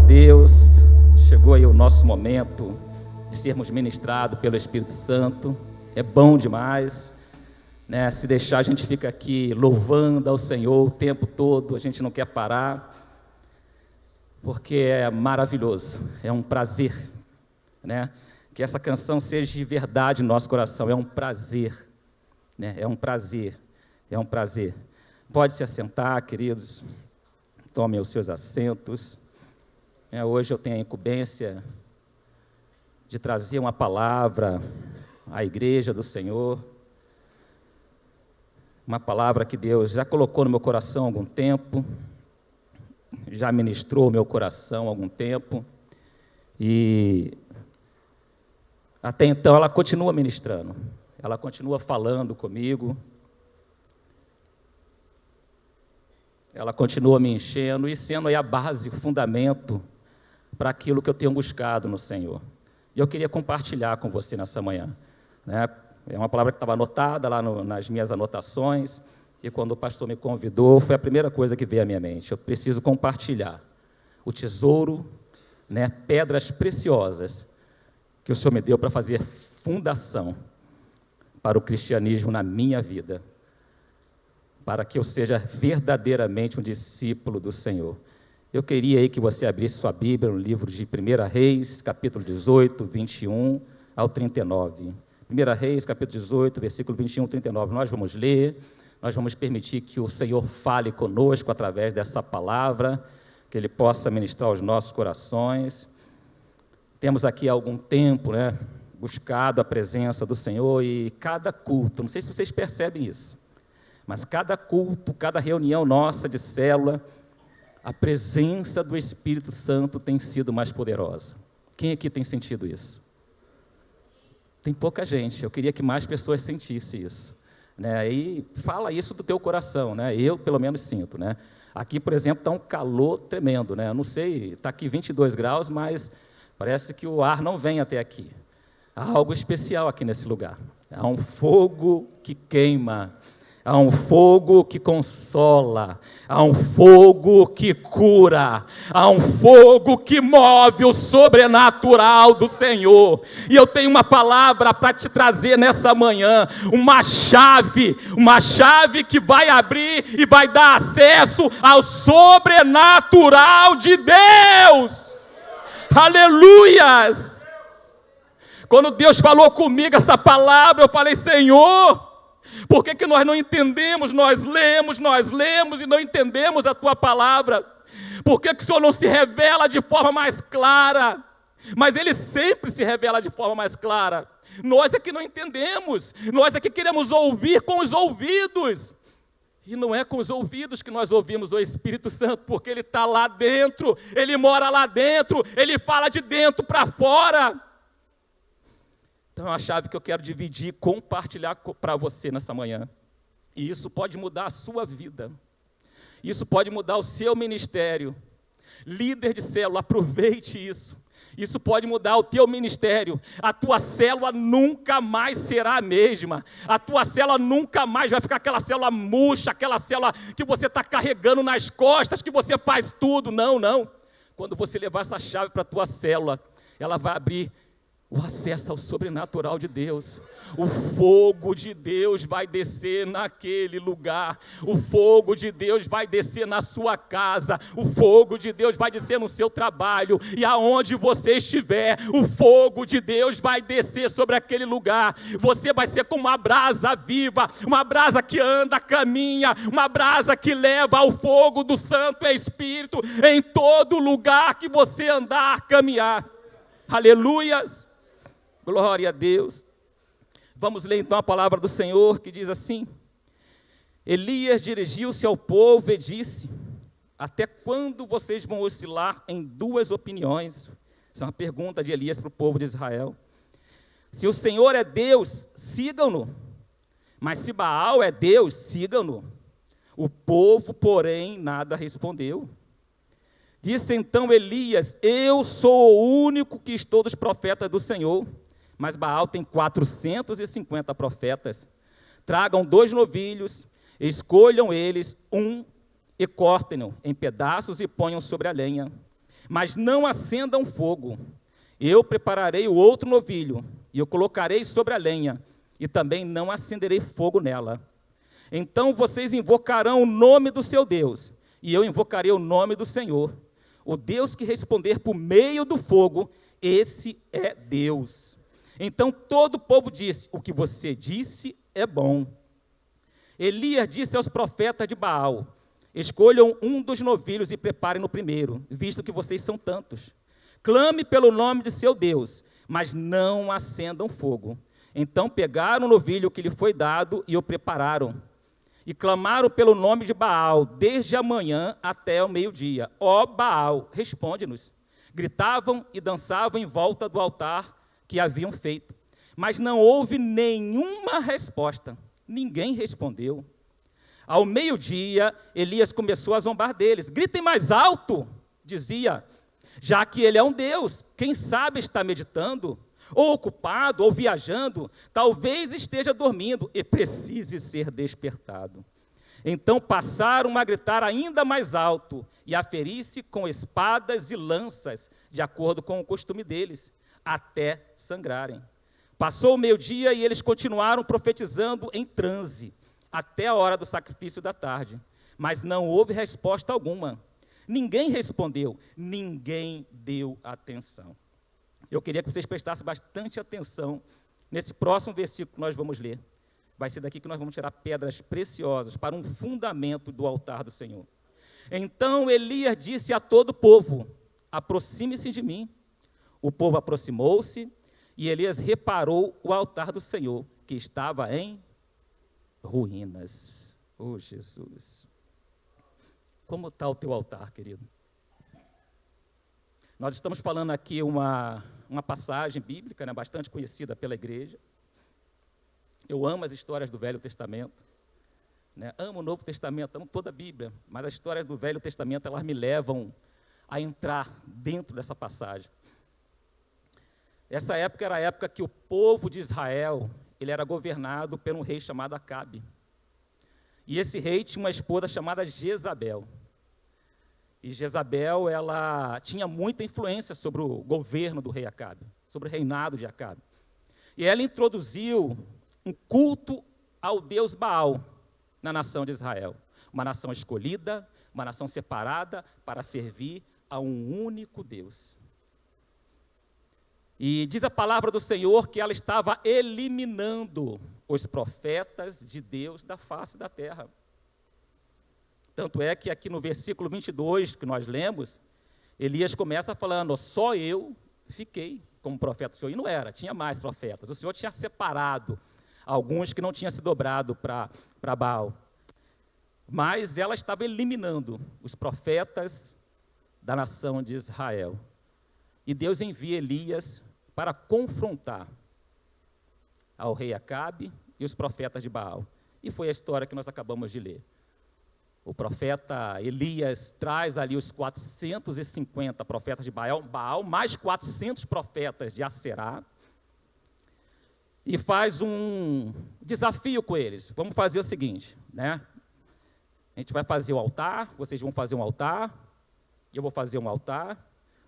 Deus, chegou aí o nosso momento de sermos ministrados pelo Espírito Santo. É bom demais, né? Se deixar, a gente fica aqui louvando ao Senhor o tempo todo, a gente não quer parar, porque é maravilhoso, é um prazer, né? Que essa canção seja de verdade no nosso coração, é um prazer, né? É um prazer, é um prazer. Pode se assentar, queridos, tomem os seus assentos. Hoje eu tenho a incumbência de trazer uma palavra à igreja do Senhor, uma palavra que Deus já colocou no meu coração há algum tempo, já ministrou o meu coração há algum tempo, e até então ela continua ministrando, ela continua falando comigo, ela continua me enchendo e sendo aí a base, o fundamento para aquilo que eu tenho buscado no Senhor. E eu queria compartilhar com você nessa manhã, né? É uma palavra que estava anotada lá nas minhas anotações, e quando o pastor me convidou, foi a primeira coisa que veio à minha mente. Eu preciso compartilhar o tesouro, né, pedras preciosas que o Senhor me deu para fazer fundação para o cristianismo na minha vida, para que eu seja verdadeiramente um discípulo do Senhor. Eu queria aí que você abrisse sua Bíblia no livro de 1 Reis, capítulo 18, 21 ao 39. 1 Reis, capítulo 18, versículo 21 ao 39. Nós vamos ler, nós vamos permitir que o Senhor fale conosco através dessa palavra, que Ele possa ministrar aos nossos corações. Temos aqui há algum tempo, né, buscado a presença do Senhor, e cada culto, não sei se vocês percebem isso, mas cada culto, cada reunião nossa de célula, a presença do Espírito Santo tem sido mais poderosa. Quem aqui tem sentido isso? Tem pouca gente. Eu queria que mais pessoas sentissem isso, né? E fala isso do teu coração, né? Eu, pelo menos, sinto, né? Aqui, por exemplo, está um calor tremendo, né? Eu não sei, está aqui 22 graus, mas parece que o ar não vem até aqui. Há algo especial aqui nesse lugar. Há um fogo que queima. Há um fogo que consola, há um fogo que cura, há um fogo que move o sobrenatural do Senhor. E eu tenho uma palavra para te trazer nessa manhã, uma chave que vai abrir e vai dar acesso ao sobrenatural de Deus. Aleluias! Quando Deus falou comigo essa palavra, eu falei: Senhor, por que nós não entendemos? Nós lemos e não entendemos a Tua palavra. Por que o Senhor não se revela de forma mais clara? Mas Ele sempre se revela de forma mais clara. Nós é que não entendemos, nós é que queremos ouvir com os ouvidos. E não é com os ouvidos que nós ouvimos o Espírito Santo, porque Ele está lá dentro, Ele mora lá dentro, Ele fala de dentro para fora. Então é uma chave que eu quero dividir, compartilhar para você nessa manhã. E isso pode mudar a sua vida. Isso pode mudar o seu ministério. Líder de célula, aproveite isso. Isso pode mudar o teu ministério. A tua célula nunca mais será a mesma. A tua célula nunca mais vai ficar aquela célula murcha, aquela célula que você está carregando nas costas, que você faz tudo. Não, não. Quando você levar essa chave para a tua célula, ela vai abrir o acesso ao sobrenatural de Deus. O fogo de Deus vai descer naquele lugar. O fogo de Deus vai descer na sua casa. O fogo de Deus vai descer no seu trabalho. E aonde você estiver, o fogo de Deus vai descer sobre aquele lugar. Você vai ser como uma brasa viva, uma brasa que anda, caminha, uma brasa que leva ao fogo do Santo Espírito em todo lugar que você andar, caminhar. Aleluias! Glória a Deus. Vamos ler então a palavra do Senhor, que diz assim: Elias dirigiu-se ao povo e disse: até quando vocês vão oscilar em duas opiniões? Essa é uma pergunta de Elias para o povo de Israel. Se o Senhor é Deus, sigam-no. Mas se Baal é Deus, sigam-no. O povo, porém, nada respondeu. Disse então Elias: eu sou o único que estou dos profetas do Senhor, mas Baal tem 450 profetas. Tragam 2 novilhos, escolham eles um e cortem-no em pedaços e ponham sobre a lenha. mas não acendam fogo. Eu prepararei o outro novilho, e o colocarei sobre a lenha, e também não acenderei fogo nela. Então vocês invocarão o nome do seu Deus, e eu invocarei o nome do Senhor. O Deus que responder por meio do fogo, esse é Deus. Então todo o povo disse: o que você disse é bom. Elias disse aos profetas de Baal: escolham um dos novilhos e preparem no primeiro, visto que vocês são tantos. Clame pelo nome de seu Deus, mas não acendam fogo. Então pegaram o novilho que lhe foi dado e o prepararam. E clamaram pelo nome de Baal, desde a manhã até o meio-dia. Ó Baal, responde-nos. Gritavam e dançavam em volta do altar que haviam feito. Mas não houve nenhuma resposta. Ninguém respondeu. Ao meio-dia, Elias começou a zombar deles. Gritem mais alto, dizia, já que ele é um Deus. Quem sabe está meditando, ou ocupado, ou viajando, talvez esteja dormindo e precise ser despertado. Então passaram a gritar ainda mais alto e a ferir-se com espadas e lanças, de acordo com o costume deles, até sangrarem. Passou o meio-dia e eles continuaram profetizando em transe, até a hora do sacrifício da tarde. Mas não houve resposta alguma. Ninguém respondeu, ninguém deu atenção. Eu queria que vocês prestassem bastante atenção nesse próximo versículo que nós vamos ler. Vai ser daqui que nós vamos tirar pedras preciosas para um fundamento do altar do Senhor. Então Elias disse a todo o povo: aproxime-se de mim. O povo aproximou-se e Elias reparou o altar do Senhor, que estava em ruínas. Oh, Jesus! Como está o teu altar, querido? Nós estamos falando aqui uma passagem bíblica, né, bastante conhecida pela igreja. Eu amo as histórias do Velho Testamento, né? Amo o Novo Testamento, amo toda a Bíblia, mas as histórias do Velho Testamento, elas me levam a entrar dentro dessa passagem. Essa época era a época que o povo de Israel, ele era governado por um rei chamado Acabe. E esse rei tinha uma esposa chamada Jezabel. E Jezabel, ela tinha muita influência sobre o governo do rei Acabe, sobre o reinado de Acabe. E ela introduziu um culto ao deus Baal na nação de Israel. Uma nação escolhida, uma nação separada para servir a um único Deus. E diz a palavra do Senhor que ela estava eliminando os profetas de Deus da face da terra. Tanto é que aqui no versículo 22 que nós lemos, Elias começa falando: só eu fiquei como profeta do Senhor. E não era, tinha mais profetas. O Senhor tinha separado alguns que não tinham se dobrado para Baal. Mas ela estava eliminando os profetas da nação de Israel. E Deus envia Elias para confrontar ao rei Acabe e os profetas de Baal. E foi a história que nós acabamos de ler. O profeta Elias traz ali os 450 profetas de Baal, mais 400 profetas de Aserá, e faz um desafio com eles. Vamos fazer o seguinte, né? A gente vai fazer o altar, vocês vão fazer um altar, eu vou fazer um altar.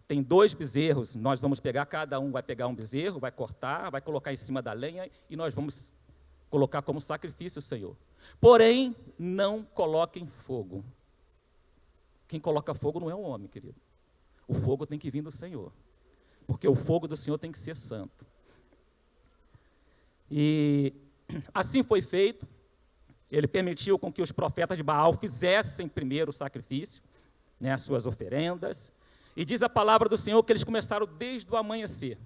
Tem 2 bezerros, nós vamos pegar, cada um vai pegar um bezerro, vai cortar, vai colocar em cima da lenha, e nós vamos colocar como sacrifício o Senhor. Porém, não coloquem fogo. Quem coloca fogo não é um homem, querido. O fogo tem que vir do Senhor, porque o fogo do Senhor tem que ser santo. E assim foi feito. Ele permitiu com que os profetas de Baal fizessem primeiro o sacrifício, né, as suas oferendas. E diz a palavra do Senhor que eles começaram desde o amanhecer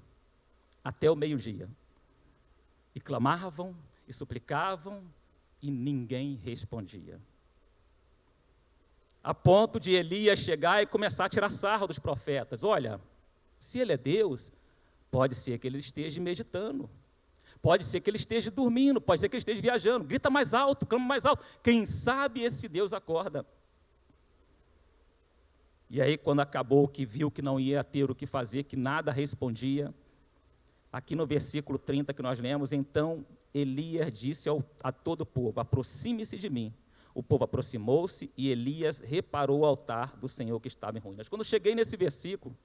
até o meio-dia. E clamavam, e suplicavam, e ninguém respondia. A ponto de Elias chegar e começar a tirar sarro dos profetas. Olha, se ele é Deus, pode ser que ele esteja meditando. Pode ser que ele esteja dormindo, pode ser que ele esteja viajando. Grita mais alto, clama mais alto. Quem sabe esse Deus acorda. E aí, quando acabou, que viu que não ia ter o que fazer, que nada respondia, aqui no versículo 30 que nós lemos, então Elias disse a todo o povo: aproxime-se de mim. O povo aproximou-se e Elias reparou o altar do Senhor que estava em ruínas. Quando eu cheguei nesse versículo,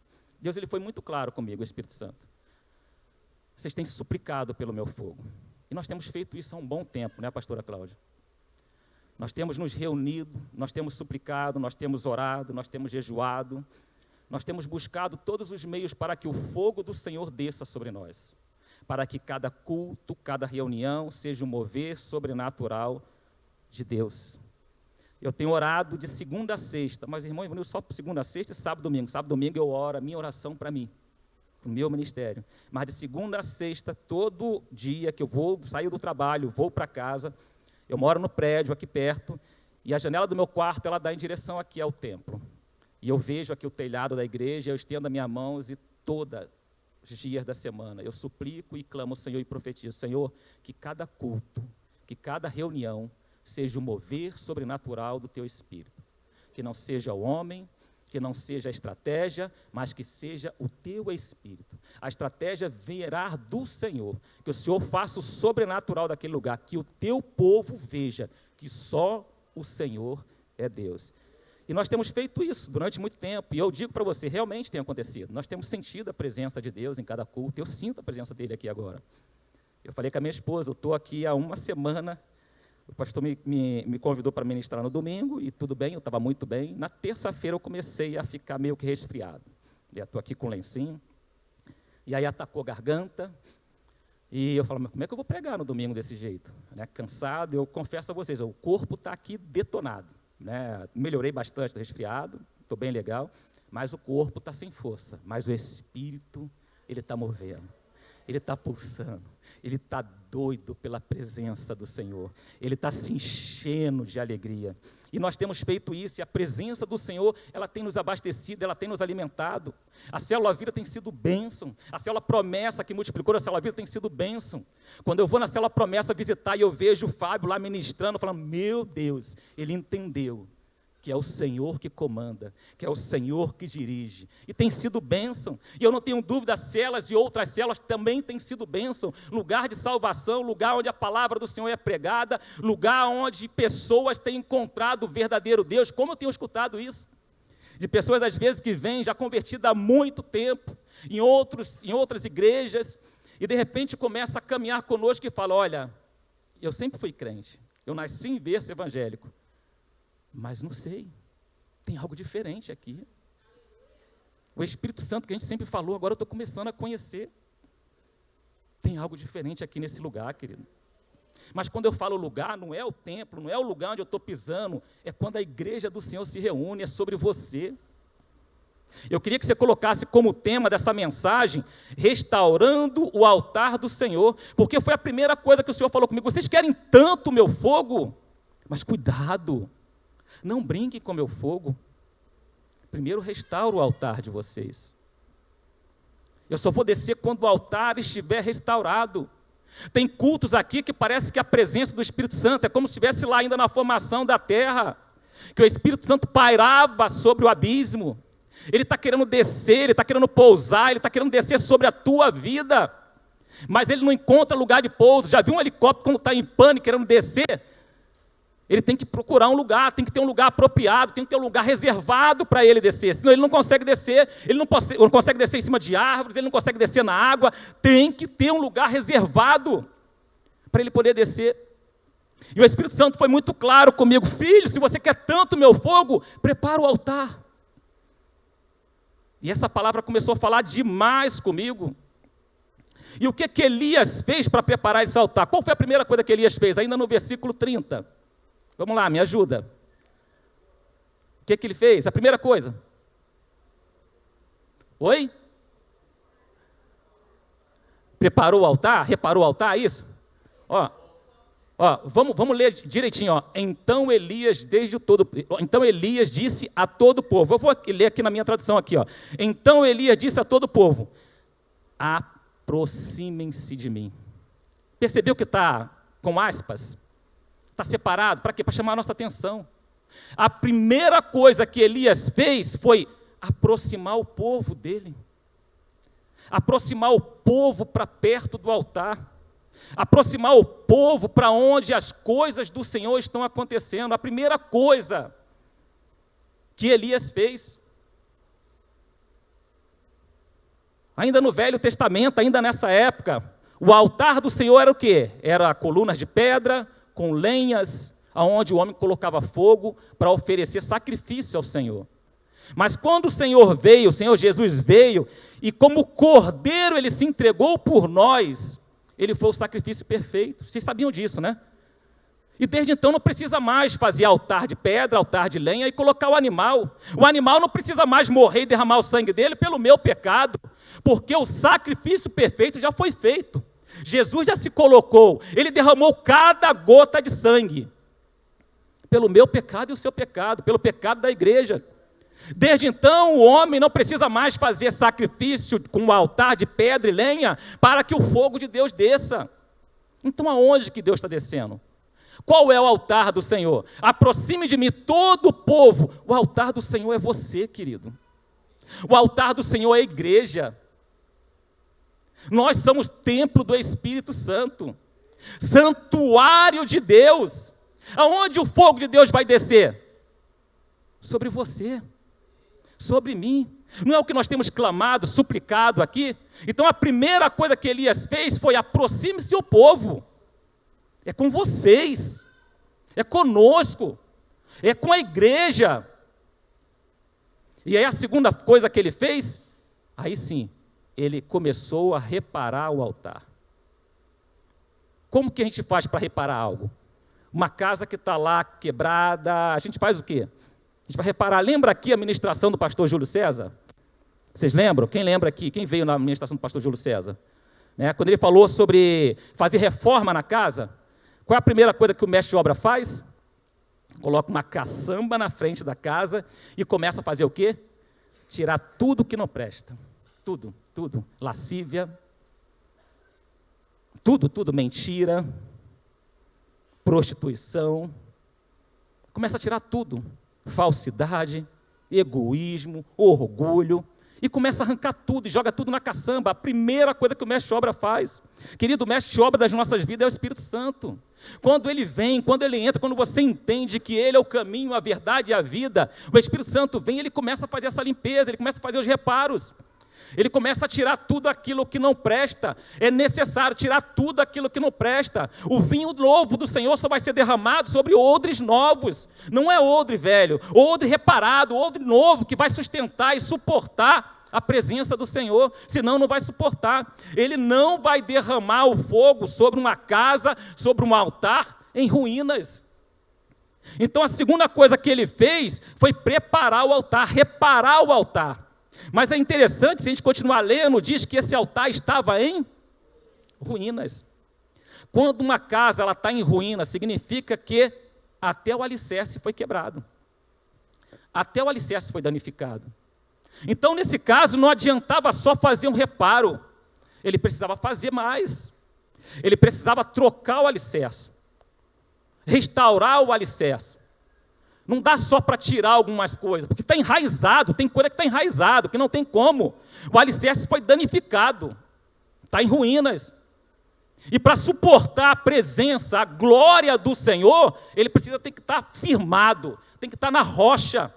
Deus ele foi muito claro comigo, o Espírito Santo. Vocês têm suplicado pelo meu fogo. E nós temos feito isso há um bom tempo, né, pastora Cláudia? Nós temos nos reunido, nós temos suplicado, nós temos orado, nós temos jejuado, nós temos buscado todos os meios para que o fogo do Senhor desça sobre nós, para que cada culto, cada reunião seja um mover sobrenatural de Deus. Eu tenho orado de segunda a sexta, mas, irmão, eu só segunda a sexta e sábado e domingo. Sábado e domingo eu oro a minha oração para mim, para o meu ministério. Mas de segunda a sexta, todo dia que eu saio do trabalho, vou para casa, eu moro no prédio aqui perto, e a janela do meu quarto, ela dá em direção aqui ao templo. E eu vejo aqui o telhado da igreja, eu estendo as minhas mãos e todos os dias da semana eu suplico e clamo ao Senhor e profetizo: Senhor, que cada culto, que cada reunião seja o mover sobrenatural do Teu Espírito. Que não seja o homem, que não seja a estratégia, mas que seja o Teu Espírito. A estratégia virá do Senhor, que o Senhor faça o sobrenatural daquele lugar, que o Teu povo veja que só o Senhor é Deus. E nós temos feito isso durante muito tempo, e eu digo para você, realmente tem acontecido. Nós temos sentido a presença de Deus em cada culto, eu sinto a presença dele aqui agora. Eu falei com a minha esposa, eu estou aqui há uma semana, o pastor me convidou para ministrar no domingo, e tudo bem, eu estava muito bem. Na terça-feira eu comecei a ficar meio que resfriado. Estou aqui com lencinho, e aí atacou a garganta, e eu falo, mas como é que eu vou pregar no domingo desse jeito? Né? Cansado, eu confesso a vocês, o corpo está aqui detonado. Né? Melhorei bastante, estou resfriado, estou bem legal, mas o corpo está sem força, mas o Espírito, ele está movendo, ele está pulsando, ele está doido pela presença do Senhor, ele está se enchendo de alegria, e nós temos feito isso, e a presença do Senhor, ela tem nos abastecido, ela tem nos alimentado. A Célula Vida tem sido bênção, a Célula Promessa que multiplicou a Célula Vida tem sido bênção. Quando eu vou na Célula Promessa visitar e eu vejo o Fábio lá ministrando, falando, meu Deus, ele entendeu que é o Senhor que comanda, que é o Senhor que dirige, e tem sido bênção, e eu não tenho dúvida, células e outras células também têm sido bênção, lugar de salvação, lugar onde a palavra do Senhor é pregada, lugar onde pessoas têm encontrado o verdadeiro Deus. Como eu tenho escutado isso, de pessoas às vezes que vêm já convertidas há muito tempo, em outras igrejas, e de repente começa a caminhar conosco e fala, olha, eu sempre fui crente, eu nasci em berço evangélico, mas não sei, tem algo diferente aqui. O Espírito Santo que a gente sempre falou, agora eu estou começando a conhecer. Tem algo diferente aqui nesse lugar, querido. Mas quando eu falo lugar, não é o templo, não é o lugar onde eu estou pisando, é quando a igreja do Senhor se reúne, é sobre você. Eu queria que você colocasse como tema dessa mensagem, restaurando o altar do Senhor, porque foi a primeira coisa que o Senhor falou comigo, vocês querem tanto o meu fogo? Mas cuidado, não brinquem com meu fogo. Primeiro restauro o altar de vocês. Eu só vou descer quando o altar estiver restaurado. Tem cultos aqui que parece que a presença do Espírito Santo é como se estivesse lá ainda na formação da terra, que o Espírito Santo pairava sobre o abismo. Ele está querendo descer, ele está querendo pousar, ele está querendo descer sobre a tua vida, mas ele não encontra lugar de pouso. Já viu um helicóptero quando está em pânico querendo descer? Ele tem que procurar um lugar, tem que ter um lugar apropriado, tem que ter um lugar reservado para ele descer, senão ele não consegue descer, ele não consegue descer em cima de árvores, ele não consegue descer na água, tem que ter um lugar reservado para ele poder descer. E o Espírito Santo foi muito claro comigo, filho, se você quer tanto o meu fogo, prepara o altar. E essa palavra começou a falar demais comigo. E o que Elias fez para preparar esse altar? Qual foi a primeira coisa que Elias fez? Ainda no versículo 30. Vamos lá, me ajuda. O que ele fez? A primeira coisa. Oi? Preparou o altar? Reparou o altar, isso? Vamos ler direitinho. Então Elias disse a todo o povo. Eu vou ler aqui na minha tradução aqui. Então Elias disse a todo o povo, aproximem-se de mim. Percebeu que está com aspas? Está separado, para quê? Para chamar a nossa atenção. A primeira coisa que Elias fez foi aproximar o povo dele. Aproximar o povo para perto do altar. aproximar o povo para onde as coisas do Senhor estão acontecendo. A primeira coisa que Elias fez, ainda no Velho Testamento, ainda nessa época, o altar do Senhor era o quê? Era colunas de pedra, com lenhas, aonde o homem colocava fogo para oferecer sacrifício ao Senhor. Mas quando o Senhor veio, o Senhor Jesus veio, e como cordeiro ele se entregou por nós, ele foi o sacrifício perfeito. Vocês sabiam disso, né? E desde então não precisa mais fazer altar de pedra, altar de lenha e colocar o animal. O animal não precisa mais morrer e derramar o sangue dele pelo meu pecado, porque o sacrifício perfeito já foi feito. Jesus já se colocou, ele derramou cada gota de sangue, pelo meu pecado e o seu pecado, pelo pecado da igreja. Desde então, o homem não precisa mais fazer sacrifício com o altar de pedra e lenha para que o fogo de Deus desça. Então, aonde que Deus está descendo? Qual é o altar do Senhor? Aproxime de mim todo o povo. O altar do Senhor é você, querido. O altar do Senhor é a igreja. Nós somos templo do Espírito Santo, santuário de Deus. Aonde o fogo de Deus vai descer? Sobre você, sobre mim. Não é o que nós temos clamado, suplicado aqui? Então a primeira coisa que Elias fez foi: aproxime-se o povo. É com vocês, é conosco, é com a igreja. E aí a segunda coisa que ele fez, aí sim, ele começou a reparar o altar. Como que a gente faz para reparar algo? Uma casa que está lá quebrada, a gente faz o quê? A gente vai reparar. Lembra aqui a ministração do pastor Júlio César? Vocês lembram? Quem lembra aqui? Quem veio na ministração do pastor Júlio César? Né? Quando ele falou sobre fazer reforma na casa, qual é a primeira coisa que o mestre de obra faz? Coloca uma caçamba na frente da casa e começa a fazer o quê? Tirar tudo que não presta. Tudo, tudo. Lascívia, tudo, mentira, prostituição. Começa a tirar tudo. Falsidade, egoísmo, orgulho. E começa a arrancar tudo e joga tudo na caçamba. A primeira coisa que o mestre de obra faz. Querido, o mestre de obra das nossas vidas é o Espírito Santo. Quando ele vem, quando ele entra, quando você entende que ele é o caminho, a verdade e a vida, o Espírito Santo vem e ele começa a fazer essa limpeza, ele começa a fazer os reparos. Ele começa a tirar tudo aquilo que não presta. É necessário tirar tudo aquilo que não presta. O vinho novo do Senhor só vai ser derramado sobre odres novos. Não é odre velho, odre reparado, odre novo, que vai sustentar e suportar a presença do Senhor. Senão não vai suportar. Ele não vai derramar o fogo sobre uma casa, sobre um altar em ruínas. Então a segunda coisa que ele fez foi preparar o altar, reparar o altar. Mas é interessante, se a gente continuar lendo, diz que esse altar estava em ruínas. Quando uma casa está em ruínas, significa que até o alicerce foi quebrado. Até o alicerce foi danificado. Então, nesse caso, não adiantava só fazer um reparo. Ele precisava fazer mais. Ele precisava trocar o alicerce. Restaurar o alicerce. Não dá só para tirar algumas coisas, porque está enraizado, tem coisa que está enraizado, que não tem como. O alicerce foi danificado, está em ruínas. E para suportar a presença, a glória do Senhor, ele tem que estar firmado, tem que estar na rocha.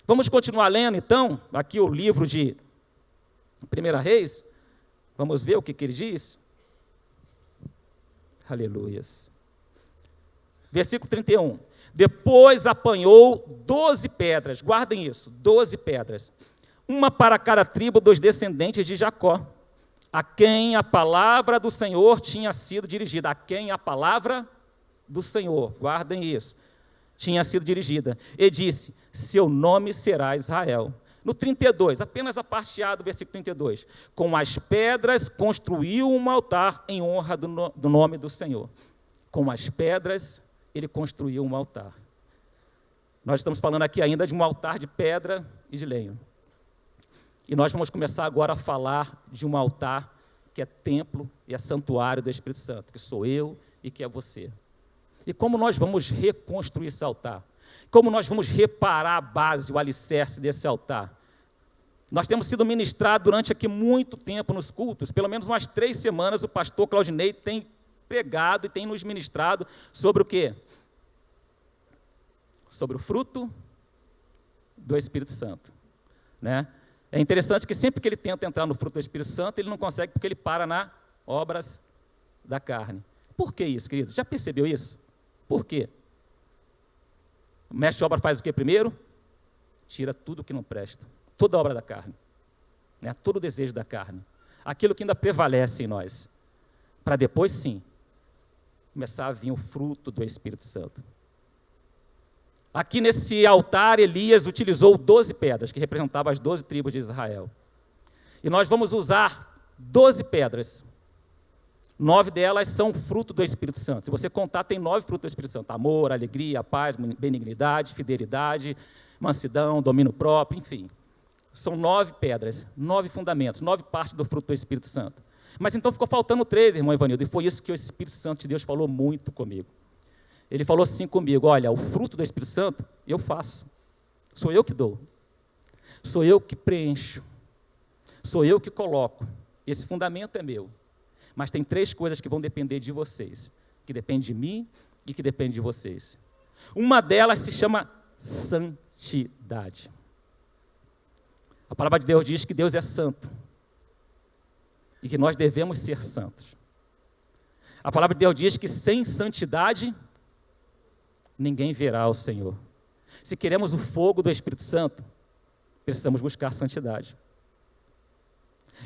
Vamos continuar lendo, então, aqui o livro de 1 Reis. Vamos ver o que ele diz. Aleluias. Versículo 31. Depois apanhou 12 pedras, guardem isso, 12 pedras, uma para cada tribo dos descendentes de Jacó, a quem a palavra do Senhor tinha sido dirigida, a quem a palavra do Senhor, guardem isso, tinha sido dirigida, e disse: seu nome será Israel. No 32, apenas a parte A do versículo 32, com as pedras construiu um altar em honra do nome do Senhor. Com as pedras ele construiu um altar. Nós estamos falando aqui ainda de um altar de pedra e de lenha. E nós vamos começar agora a falar de um altar que é templo e é santuário do Espírito Santo, que sou eu e que é você. E como nós vamos reconstruir esse altar? Como nós vamos reparar a base, o alicerce desse altar? Nós temos sido ministrados durante aqui muito tempo nos cultos, pelo menos umas 3 semanas o pastor Claudinei tem pregado e tem nos ministrado sobre o quê? Sobre o fruto do Espírito Santo, né? É interessante que sempre que ele tenta entrar no fruto do Espírito Santo, ele não consegue porque ele para nas obras da carne. Por que isso, querido? Já percebeu isso? Por quê? O mestre de obra faz o que primeiro? Tira tudo que não presta, toda a obra da carne, né? Todo o desejo da carne, aquilo que ainda prevalece em nós, para depois sim, começar a vir o fruto do Espírito Santo. Aqui nesse altar, Elias utilizou 12 pedras, que representavam as 12 tribos de Israel. E nós vamos usar 12 pedras. 9 delas são fruto do Espírito Santo. Se você contar, tem 9 frutos do Espírito Santo. Amor, alegria, paz, benignidade, fidelidade, mansidão, domínio próprio, enfim. São 9 pedras, 9 fundamentos, 9 partes do fruto do Espírito Santo. Mas então ficou faltando 3, irmão Ivanildo, e foi isso que o Espírito Santo de Deus falou muito comigo. Ele falou assim comigo: olha, o fruto do Espírito Santo eu faço, sou eu que dou, sou eu que preencho, sou eu que coloco, esse fundamento é meu, mas tem 3 coisas que vão depender de vocês, que depende de mim e que depende de vocês. Uma delas se chama santidade. A palavra de Deus diz que Deus é santo e que nós devemos ser santos. A palavra de Deus diz que sem santidade ninguém verá o Senhor. Se queremos o fogo do Espírito Santo, precisamos buscar santidade.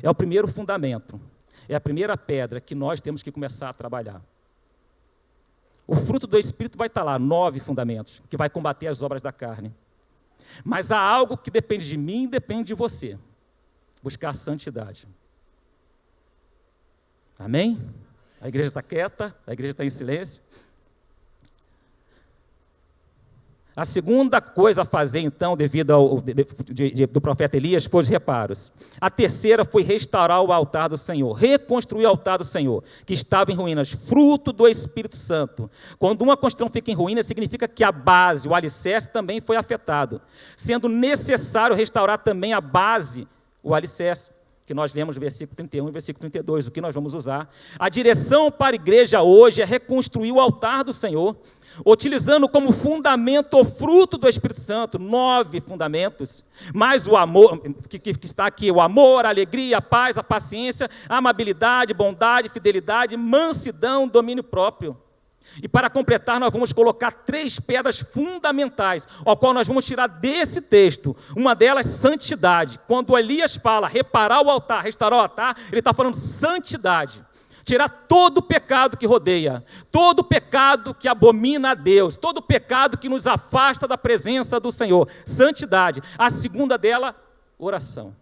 É o primeiro fundamento, é a primeira pedra que nós temos que começar a trabalhar. O fruto do Espírito vai estar lá, 9 fundamentos, que vai combater as obras da carne. Mas há algo que depende de mim e depende de você. Buscar santidade. Amém? A igreja está quieta, a igreja está em silêncio. A segunda coisa a fazer, então, devido ao do profeta Elias, foi os reparos. A terceira foi restaurar o altar do Senhor, reconstruir o altar do Senhor, que estava em ruínas, fruto do Espírito Santo. Quando uma construção fica em ruínas, significa que a base, o alicerce, também foi afetado, sendo necessário restaurar também a base, o alicerce, que nós lemos no versículo 31 e versículo 32, o que nós vamos usar. A direção para a igreja hoje é reconstruir o altar do Senhor, utilizando como fundamento o fruto do Espírito Santo, 9 fundamentos, mais o amor, que está aqui, o amor, a alegria, a paz, a paciência, a amabilidade, bondade, fidelidade, mansidão, domínio próprio. E para completar, nós vamos colocar 3 pedras fundamentais, ao qual nós vamos tirar desse texto. Uma delas, santidade. Quando Elias fala reparar o altar, restaurar o altar, ele está falando santidade. Tirar todo o pecado que rodeia, todo o pecado que abomina a Deus, todo o pecado que nos afasta da presença do Senhor. Santidade. A segunda dela, oração.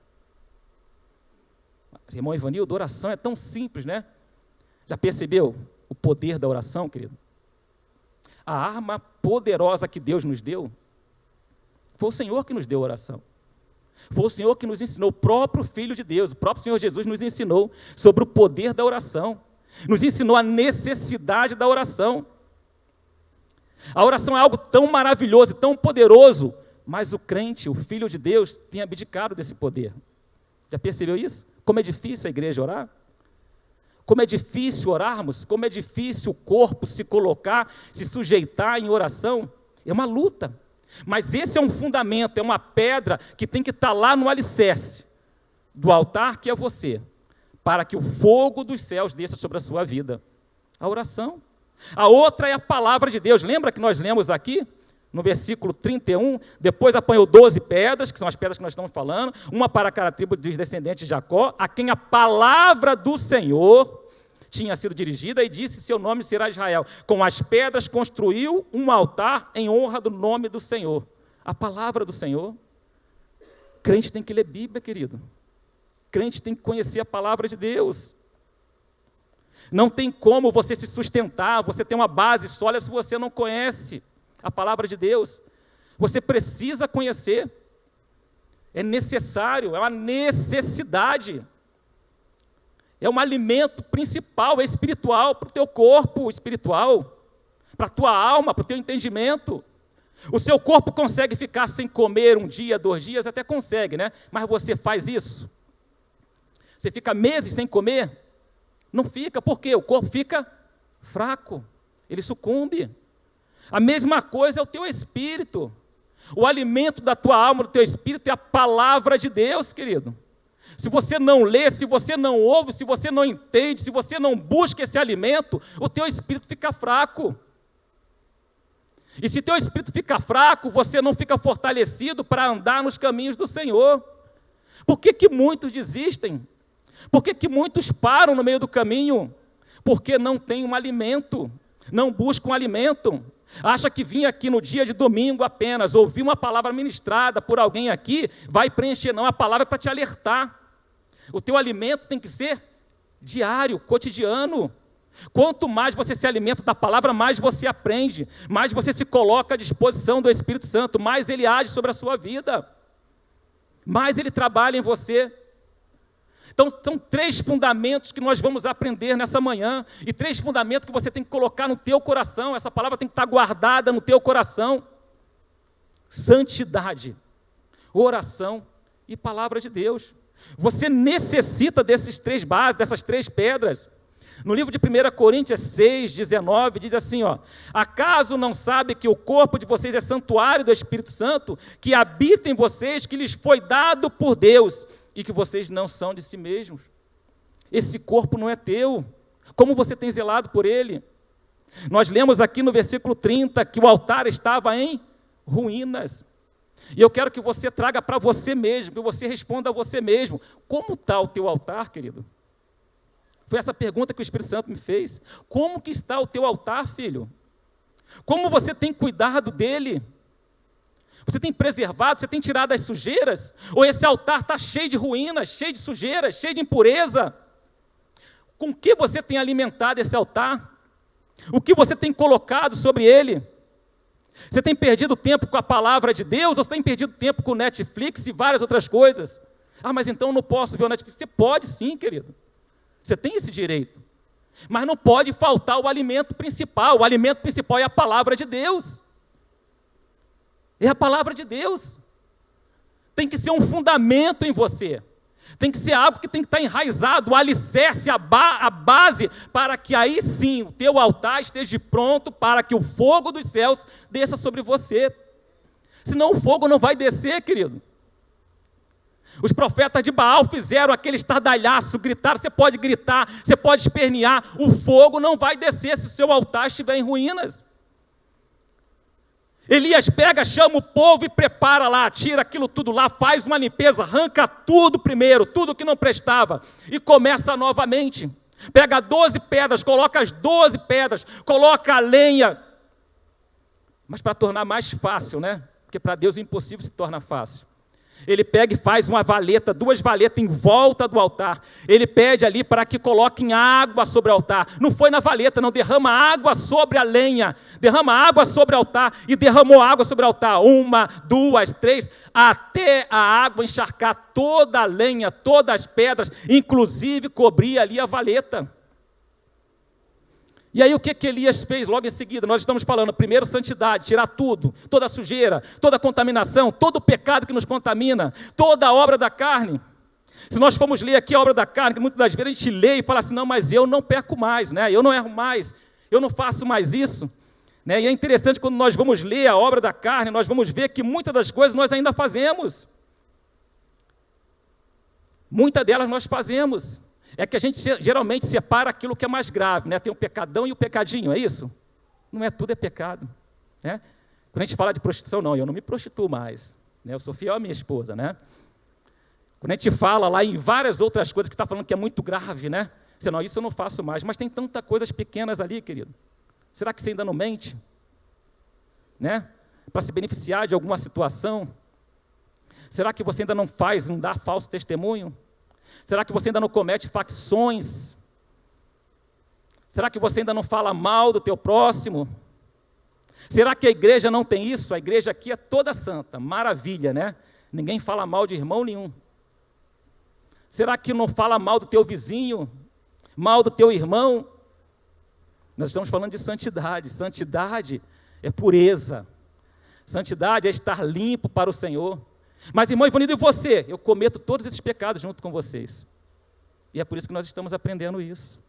Irmão Ivanildo, oração é tão simples, né? Já percebeu o poder da oração, querido? A arma poderosa que Deus nos deu, foi o Senhor que nos deu a oração. Foi o Senhor que nos ensinou, o próprio Filho de Deus, o próprio Senhor Jesus nos ensinou sobre o poder da oração, nos ensinou a necessidade da oração. A oração é algo tão maravilhoso e tão poderoso, mas o crente, o Filho de Deus, tem abdicado desse poder. Já percebeu isso? Como é difícil a igreja orar? Como é difícil orarmos? Como é difícil o corpo se colocar, se sujeitar em oração? É uma luta. Mas esse é um fundamento, é uma pedra que tem que estar lá no alicerce do altar que é você, para que o fogo dos céus desça sobre a sua vida. A oração. A outra é a palavra de Deus. Lembra que nós lemos aqui, no versículo 31, depois apanhou 12 pedras, que são as pedras que nós estamos falando, uma para cada tribo dos descendentes de Jacó, a quem a palavra do Senhor tinha sido dirigida, e disse: seu nome será Israel. Com as pedras construiu um altar em honra do nome do Senhor. A palavra do Senhor. Crente tem que ler Bíblia, querido. Crente tem que conhecer a palavra de Deus. Não tem como você se sustentar, você ter uma base sólida se você não conhece a palavra de Deus. Você precisa conhecer. É necessário, é uma necessidade. É um alimento principal, é espiritual, para o teu corpo espiritual, para a tua alma, para o teu entendimento. O seu corpo consegue ficar sem comer 1 dia, 2 dias, até consegue, né? Mas você faz isso? Você fica meses sem comer? Não fica, por quê? O corpo fica fraco, ele sucumbe. A mesma coisa é o teu espírito. O alimento da tua alma, do teu espírito é a palavra de Deus, querido. Se você não lê, se você não ouve, se você não entende, se você não busca esse alimento, o teu espírito fica fraco. E se teu espírito fica fraco, você não fica fortalecido para andar nos caminhos do Senhor. Por que que muitos desistem? Por que que muitos param no meio do caminho? Porque não tem um alimento, não buscam um alimento. Acha que vir aqui no dia de domingo apenas, ouvir uma palavra ministrada por alguém aqui, vai preencher. Não, a palavra é para te alertar. O teu alimento tem que ser diário, cotidiano. Quanto mais você se alimenta da palavra, mais você aprende, mais você se coloca à disposição do Espírito Santo, mais ele age sobre a sua vida, mais ele trabalha em você. Então, são 3 fundamentos que nós vamos aprender nessa manhã, e 3 fundamentos que você tem que colocar no teu coração. Essa palavra tem que estar guardada no teu coração. Santidade, oração e palavra de Deus. Você necessita desses 3 bases, dessas 3 pedras. No livro de 1 Coríntios 6, 19, diz assim, ó: acaso não sabe que o corpo de vocês é santuário do Espírito Santo, que habita em vocês, que lhes foi dado por Deus, e que vocês não são de si mesmos? Esse corpo não é teu. Como você tem zelado por ele? Nós lemos aqui no versículo 30 que o altar estava em ruínas. E eu quero que você traga para você mesmo, que você responda a você mesmo: como está o teu altar, querido? Foi essa pergunta que o Espírito Santo me fez. Como que está o teu altar, filho? Como você tem cuidado dele? Você tem preservado, você tem tirado as sujeiras? Ou esse altar está cheio de ruínas, cheio de sujeira, cheio de impureza? Com que você tem alimentado esse altar? O que você tem colocado sobre ele? Você tem perdido tempo com a palavra de Deus, ou você tem perdido tempo com o Netflix e várias outras coisas? Ah, mas então eu não posso ver o Netflix. Você pode sim, querido. Você tem esse direito. Mas não pode faltar o alimento principal. O alimento principal é a palavra de Deus. É a palavra de Deus. Tem que ser um fundamento em você. Tem que ser algo que tem que estar enraizado, o alicerce, a base, para que aí sim o teu altar esteja pronto para que o fogo dos céus desça sobre você. Senão o fogo não vai descer, querido. Os profetas de Baal fizeram aquele estardalhaço, gritaram. Você pode gritar, você pode espernear, o fogo não vai descer se o seu altar estiver em ruínas. Elias pega, chama o povo e prepara lá, tira aquilo tudo lá, faz uma limpeza, arranca tudo primeiro, tudo que não prestava, e começa novamente. Pega 12 pedras, coloca as 12 pedras, coloca a lenha. Mas para tornar mais fácil, né? Porque para Deus o impossível se torna fácil. Ele pega e faz uma valeta, 2 valetas em volta do altar. Ele pede ali para que coloquem água sobre o altar. Não foi na valeta, não, derrama água sobre a lenha. Derrama água sobre o altar. E derramou água sobre o altar. 1, 2, 3, até a água encharcar toda a lenha, todas as pedras, inclusive cobrir ali a valeta. E aí o que Elias fez logo em seguida? Nós estamos falando, primeiro, santidade, tirar tudo, toda a sujeira, toda a contaminação, todo o pecado que nos contamina, toda a obra da carne. Se nós formos ler aqui a obra da carne, que muitas das vezes a gente lê e fala assim, não, mas eu não peco mais, né? Eu não erro mais, eu não faço mais isso. Né? E é interessante quando nós vamos ler a obra da carne, nós vamos ver que muitas das coisas nós ainda fazemos. Muitas delas nós fazemos. É que a gente geralmente separa aquilo que é mais grave, né? Tem o pecadão e o pecadinho, é isso? Não é tudo é pecado, né? Quando a gente fala de prostituição, não, eu não me prostituo mais, né? Eu sou fiel à minha esposa, né? Quando a gente fala lá em várias outras coisas que está falando que é muito grave, né? Você, não, isso eu não faço mais, mas tem tantas coisas pequenas ali, querido. Será que você ainda não mente? Né? Para se beneficiar de alguma situação? Será que você ainda não dá falso testemunho? Será que você ainda não comete facções? Será que você ainda não fala mal do teu próximo? Será que a igreja não tem isso? A igreja aqui é toda santa, maravilha, né? Ninguém fala mal de irmão nenhum. Será que não fala mal do teu vizinho? Mal do teu irmão? Nós estamos falando de santidade. Santidade é pureza. Santidade é estar limpo para o Senhor. Mas, irmão Ivanildo, e você? Eu cometo todos esses pecados junto com vocês. E é por isso que nós estamos aprendendo isso.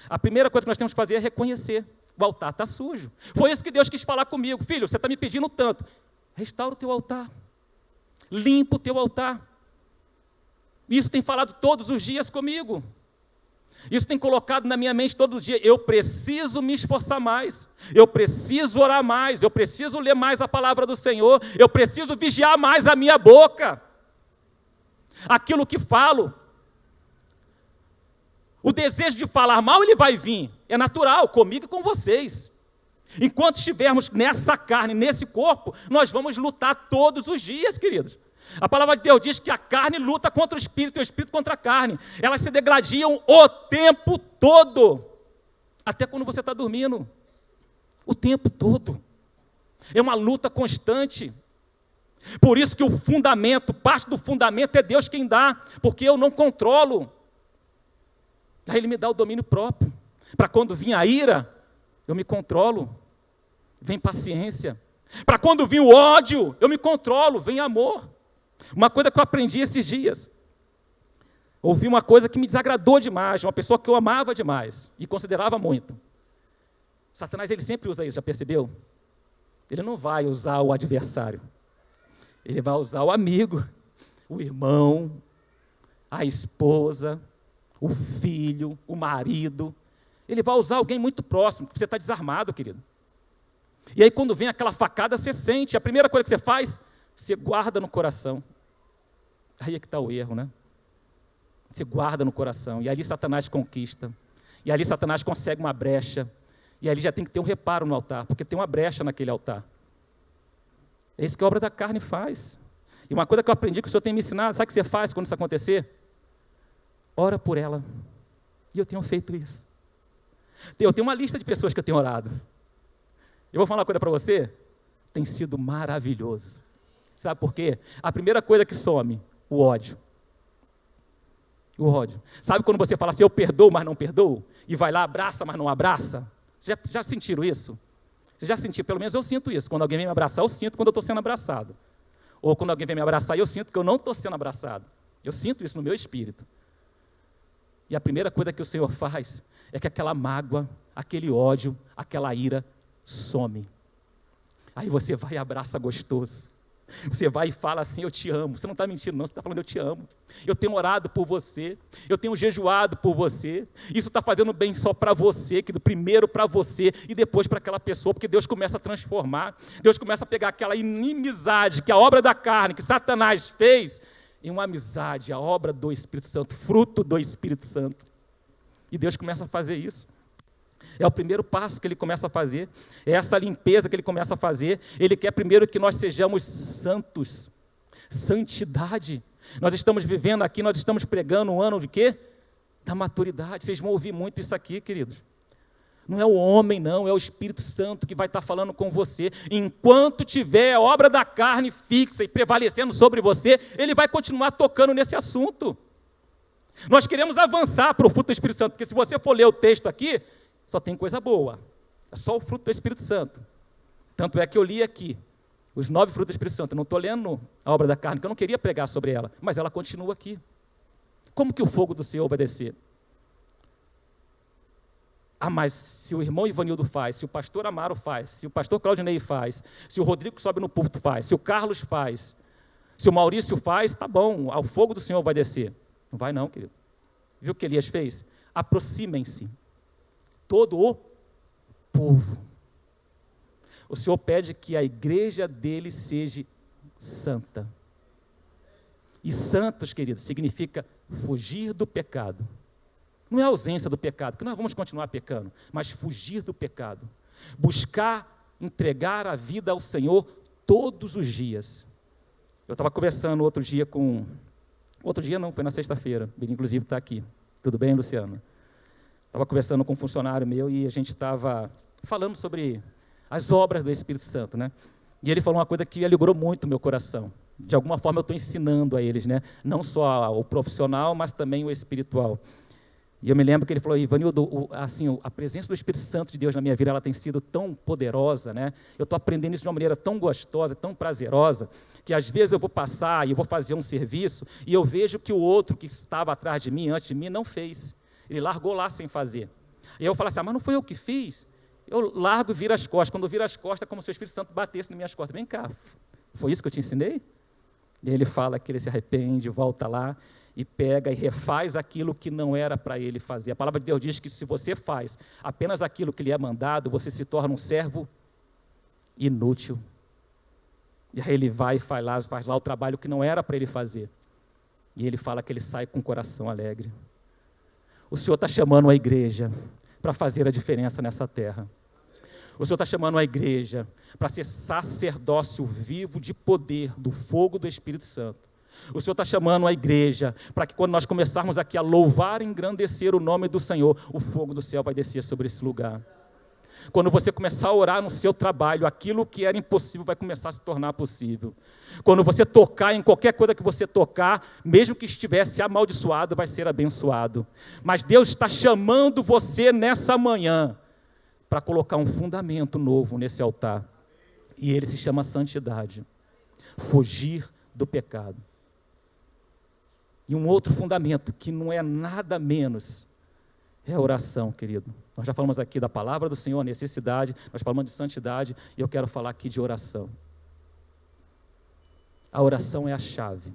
A primeira coisa que nós temos que fazer é reconhecer. O altar está sujo. Foi isso que Deus quis falar comigo. Filho, você está me pedindo tanto. Restaura o teu altar. Limpa o teu altar. Isso tem falado todos os dias comigo. Isso tem colocado na minha mente todos os dias. Eu preciso me esforçar mais. Eu preciso orar mais. Eu preciso ler mais a palavra do Senhor. Eu preciso vigiar mais a minha boca. Aquilo que falo. O desejo de falar mal, ele vai vir. É natural, comigo e com vocês. Enquanto estivermos nessa carne, nesse corpo, nós vamos lutar todos os dias, queridos. A palavra de Deus diz que a carne luta contra o espírito e o espírito contra a carne. Elas se degladiam o tempo todo. Até quando você está dormindo. O tempo todo. É uma luta constante. Por isso que o fundamento, parte do fundamento é Deus quem dá, porque eu não controlo. Aí Ele me dá o domínio próprio. Para quando vir a ira, eu me controlo. Vem paciência. Para quando vir o ódio, eu me controlo. Vem amor. Uma coisa que eu aprendi esses dias. Ouvi uma coisa que me desagradou demais, uma pessoa que eu amava demais e considerava muito. Satanás, ele sempre usa isso, já percebeu? Ele não vai usar o adversário. Ele vai usar o amigo, o irmão, a esposa, o filho, o marido. Ele vai usar alguém muito próximo, porque você está desarmado, querido. E aí quando vem aquela facada, você sente. A primeira coisa que você faz, você guarda no coração. Aí é que está o erro, né? Você guarda no coração. E ali Satanás conquista. E ali Satanás consegue uma brecha. E ali já tem que ter um reparo no altar, porque tem uma brecha naquele altar. É isso que a obra da carne faz. E uma coisa que eu aprendi, que o Senhor tem me ensinado, sabe o que você faz quando isso acontecer? Ora por ela. E eu tenho feito isso. Eu tenho uma lista de pessoas que eu tenho orado. Eu vou falar uma coisa para você, tem sido maravilhoso. Sabe por quê? A primeira coisa que some, o ódio. O ódio. Sabe quando você fala assim, eu perdoo, mas não perdoo? E vai lá, abraça, mas não abraça? Vocês já sentiram isso? Vocês já sentiram? Pelo menos eu sinto isso. Quando alguém vem me abraçar, eu sinto quando eu estou sendo abraçado. Ou quando alguém vem me abraçar, eu sinto que eu não estou sendo abraçado. Eu sinto isso no meu espírito. E a primeira coisa que o Senhor faz é que aquela mágoa, aquele ódio, aquela ira some. Aí você vai e abraça gostoso. Você vai e fala assim, eu te amo. Você não está mentindo não, você está falando, eu te amo. Eu tenho orado por você, eu tenho jejuado por você. Isso está fazendo bem só para você, que primeiro para você e depois para aquela pessoa, porque Deus começa a transformar. Deus começa a pegar aquela inimizade, que a obra da carne, que Satanás fez, em uma amizade, a obra do Espírito Santo, fruto do Espírito Santo. E Deus começa a fazer isso. É o primeiro passo que Ele começa a fazer, é essa limpeza que Ele começa a fazer. Ele quer primeiro que nós sejamos santos, santidade. Nós estamos vivendo aqui, nós estamos pregando um ano de quê? Da maturidade. Vocês vão ouvir muito isso aqui, queridos. Não é o homem, não, é o Espírito Santo que vai estar falando com você. Enquanto tiver a obra da carne fixa e prevalecendo sobre você, Ele vai continuar tocando nesse assunto. Nós queremos avançar para o fruto do Espírito Santo, porque se você for ler o texto aqui, só tem coisa boa, é só o fruto do Espírito Santo. Tanto é que eu li aqui, os 9 frutos do Espírito Santo. Eu não estou lendo a obra da carne, que eu não queria pregar sobre ela, mas ela continua aqui. Como que o fogo do Senhor vai descer? Ah, mas se o irmão Ivanildo faz, se o pastor Amaro faz, se o pastor Claudinei faz, se o Rodrigo que sobe no púlpito faz, se o Carlos faz, se o Maurício faz, tá bom, o fogo do Senhor vai descer. Não vai não, querido. Viu o que Elias fez? Aproximem-se. Todo o povo. O Senhor pede que a igreja dele seja santa. E santos, queridos, significa fugir do pecado. Não é a ausência do pecado, porque nós vamos continuar pecando, mas fugir do pecado. Buscar entregar a vida ao Senhor todos os dias. Eu estava conversando outro dia com... Outro dia não, foi na sexta-feira. Ele, inclusive, está aqui. Tudo bem, Luciano? Estava conversando com um funcionário meu e a gente estava falando sobre as obras do Espírito Santo, né? E ele falou uma coisa que alegrou muito o meu coração. De alguma forma eu estou ensinando a eles, né? Não só o profissional, mas também o espiritual. E eu me lembro que ele falou: Ivanildo, a presença do Espírito Santo de Deus na minha vida, ela tem sido tão poderosa, né? Eu estou aprendendo isso de uma maneira tão gostosa, tão prazerosa, que às vezes eu vou passar e eu vou fazer um serviço e eu vejo que o outro que estava atrás de mim, antes de mim, não fez. Ele largou lá sem fazer. E eu falo assim: mas não foi eu que fiz? Eu largo e viro as costas. Quando eu viro as costas, é como se o Espírito Santo batesse nas minhas costas. Vem cá, foi isso que eu te ensinei? E ele fala que ele se arrepende, volta lá e pega e refaz aquilo que não era para ele fazer. A palavra de Deus diz que se você faz apenas aquilo que lhe é mandado, você se torna um servo inútil. E aí ele vai e faz lá o trabalho que não era para ele fazer. E ele fala que ele sai com o coração alegre. O Senhor está chamando a igreja para fazer a diferença nessa terra. O Senhor está chamando a igreja para ser sacerdócio vivo de poder, do fogo do Espírito Santo. O Senhor está chamando a igreja para que quando nós começarmos aqui a louvar e engrandecer o nome do Senhor, o fogo do céu vai descer sobre esse lugar. Quando você começar a orar no seu trabalho, aquilo que era impossível vai começar a se tornar possível. Quando você tocar em qualquer coisa que você tocar, mesmo que estivesse amaldiçoado, vai ser abençoado. Mas Deus está chamando você nessa manhã para colocar um fundamento novo nesse altar. E ele se chama santidade. Fugir do pecado. E um outro fundamento, que não é nada menos, é a oração, querido. Nós já falamos aqui da palavra do Senhor, a necessidade, nós falamos de santidade, e eu quero falar aqui de oração. A oração é a chave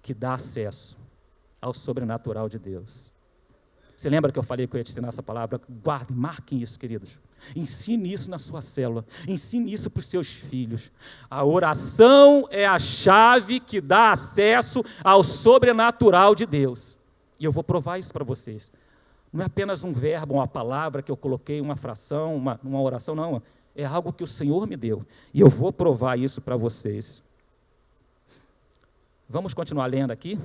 que dá acesso ao sobrenatural de Deus. Você lembra que eu falei que eu ia te ensinar essa palavra? Guardem, marquem isso, queridos. Ensine isso na sua célula. Ensine isso para os seus filhos. A oração é a chave que dá acesso ao sobrenatural de Deus. E eu vou provar isso para vocês. Não é apenas um verbo, uma palavra que eu coloquei, uma fração, uma oração, não. É algo que o Senhor me deu. E eu vou provar isso para vocês. Vamos continuar lendo aqui?